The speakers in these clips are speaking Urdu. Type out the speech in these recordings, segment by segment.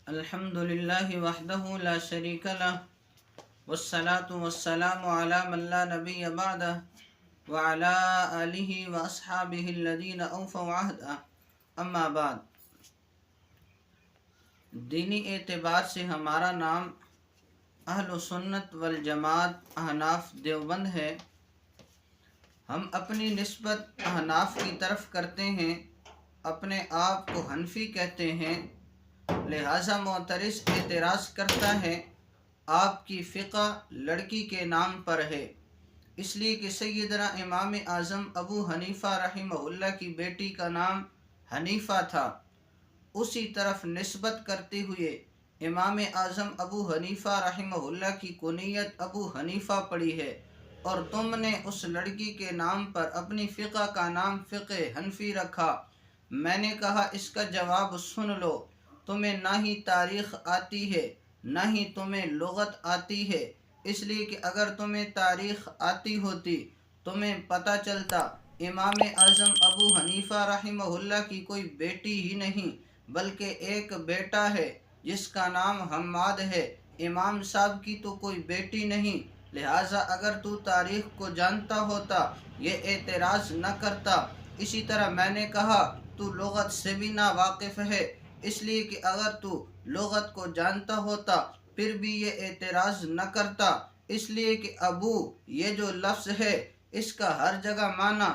الحمد للہ وحدہ لا شریک لہ والصلاة والسلام علی من لا نبی بعدہ وعلی آلہ واصحابہ الذین اوفوا عہدہ اما بعد۔ دینی اعتبار سے ہمارا نام اہل سنت والجماعت احناف دیوبند ہے۔ ہم اپنی نسبت احناف کی طرف کرتے ہیں، اپنے آپ کو حنفی کہتے ہیں، لہٰذا معترض اعتراض کرتا ہے آپ کی فقہ لڑکی کے نام پر ہے، اس لیے کہ سیدنا امام اعظم ابو حنیفہ رحمہ اللہ کی بیٹی کا نام حنیفہ تھا۔ اسی طرف نسبت کرتے ہوئے امام اعظم ابو حنیفہ رحمہ اللہ کی کنیت ابو حنیفہ پڑی ہے، اور تم نے اس لڑکی کے نام پر اپنی فقہ کا نام فقہ حنفی رکھا۔ میں نے کہا اس کا جواب سن لو، تمہیں نہ ہی تاریخ آتی ہے نہ ہی تمہیں لغت آتی ہے، اس لیے کہ اگر تمہیں تاریخ آتی ہوتی تمہیں پتہ چلتا امام اعظم ابو حنیفہ رحمہ اللہ کی کوئی بیٹی ہی نہیں بلکہ ایک بیٹا ہے جس کا نام حماد ہے۔ امام صاحب کی تو کوئی بیٹی نہیں، لہٰذا اگر تو تاریخ کو جانتا ہوتا یہ اعتراض نہ کرتا۔ اسی طرح میں نے کہا تو لغت سے بھی نا واقف ہے، اس لیے کہ اگر تو لغت کو جانتا ہوتا پھر بھی یہ اعتراض نہ کرتا، اس لیے کہ ابو یہ جو لفظ ہے اس کا ہر جگہ معنی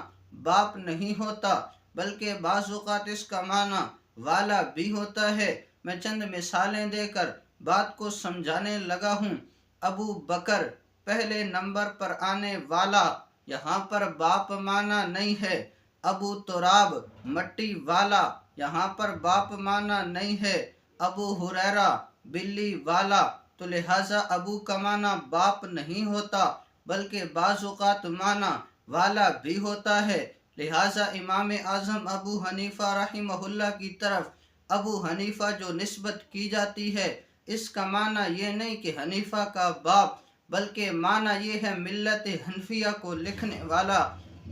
باپ نہیں ہوتا بلکہ بعض اوقات اس کا معنی والا بھی ہوتا ہے۔ میں چند مثالیں دے کر بات کو سمجھانے لگا ہوں۔ ابو بکر پہلے نمبر پر آنے والا، یہاں پر باپ معنی نہیں ہے۔ ابو تراب مٹی والا، یہاں پر باپ معنی نہیں ہے۔ ابو ہریرہ بلی والا، تو لہٰذا ابو کا معنی باپ نہیں ہوتا بلکہ بعض اوقات معنی والا بھی ہوتا ہے۔ لہٰذا امام اعظم ابو حنیفہ رحمہ اللہ کی طرف ابو حنیفہ جو نسبت کی جاتی ہے اس کا معنی یہ نہیں کہ حنیفہ کا باپ، بلکہ معنی یہ ہے ملت حنفیہ کو لکھنے والا،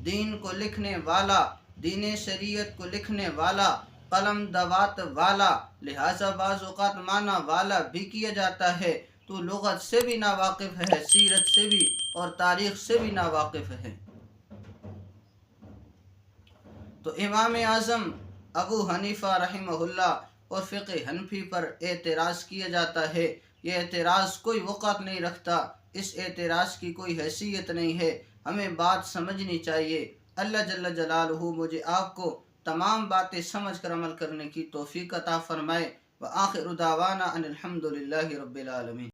دین کو لکھنے والا، دین شریعت کو لکھنے والا، قلم دوات والا، لہٰذا بعض اوقات معنی والا بھی کیا جاتا ہے۔ تو لغت سے بھی ناواقف ہے، سیرت سے بھی اور تاریخ سے بھی ناواقف ہے۔ تو امام اعظم ابو حنیفہ رحمہ اللہ اور فقہ حنفی پر اعتراض کیا جاتا ہے، یہ اعتراض کوئی وقعت نہیں رکھتا، اس اعتراض کی کوئی حیثیت نہیں ہے۔ ہمیں بات سمجھنی چاہیے۔ اللہ جل جلالہ مجھے آپ کو تمام باتیں سمجھ کر عمل کرنے کی توفیق عطا فرمائے۔ وآخر دعوانا ان الحمد للہ رب العالمین۔